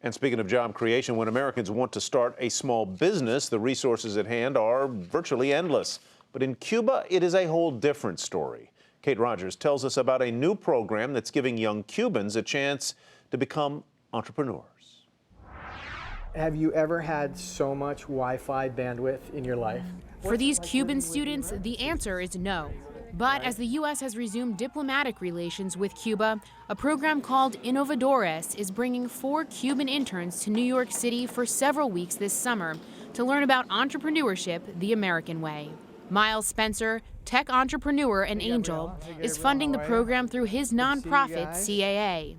And speaking of job creation, when Americans want to start a small business, the resources at hand are virtually endless. But in Cuba, it is a whole different story. Kate Rogers tells us about a new program that's giving young Cubans a chance to become entrepreneurs. Have you ever had so much Wi-Fi bandwidth in your life? For these Cuban students, the answer is no. But as the U.S. has resumed diplomatic relations with Cuba, a program called Innovadores is bringing 4 Cuban interns to New York City for several weeks this summer to learn about entrepreneurship the American way. Miles Spencer, tech entrepreneur and angel, is funding the program through his nonprofit, CAA.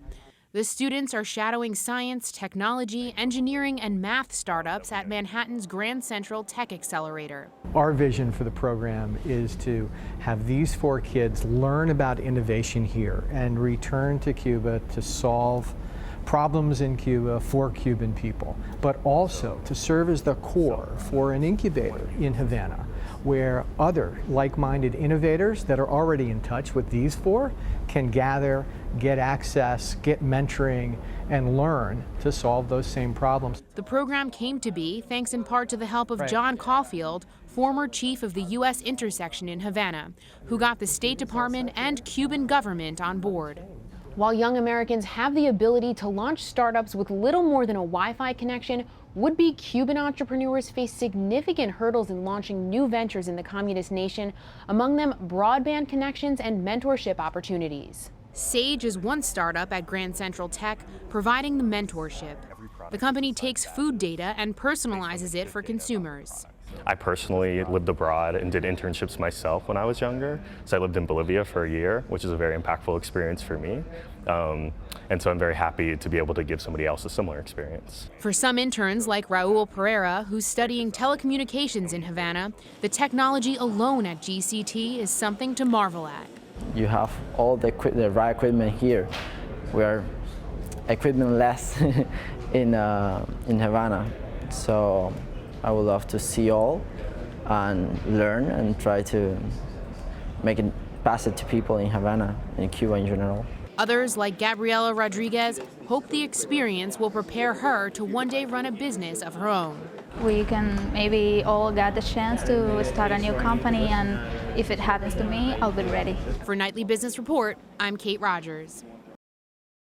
The students are shadowing science, technology, engineering, and math startups at Manhattan's Grand Central Tech Accelerator. Our vision for the program is to have these 4 kids learn about innovation here and return to Cuba to solve problems in Cuba for Cuban people, but also to serve as the core for an incubator in Havana, where other like-minded innovators that are already in touch with these 4 can gather, get access, get mentoring, and learn to solve those same problems. The program came to be thanks in part to the help of John Caulfield, former chief of the U.S. intersection in Havana, who got the State Department and Cuban government on board. While young Americans have the ability to launch startups with little more than a Wi-Fi connection, would-be Cuban entrepreneurs face significant hurdles in launching new ventures in the communist nation, among them broadband connections and mentorship opportunities. Sage is one startup at Grand Central Tech providing the mentorship. The company takes food data and personalizes it for consumers. I personally lived abroad and did internships myself when I was younger. So I lived in Bolivia for a year, which is a very impactful experience for me. And so I'm very happy to be able to give somebody else a similar experience. For some interns like Raul Pereira, who's studying telecommunications in Havana, the technology alone at GCT is something to marvel at. You have all the right equipment here. We are equipment less in Havana. So I would love to see all and learn and try to make it pass it to people in Havana and Cuba in general. Others, like Gabriela Rodriguez, hope the experience will prepare her to one day run a business of her own. We can maybe all get the chance to start a new company, and if it happens to me, I'll be ready. For Nightly Business Report, I'm Kate Rogers.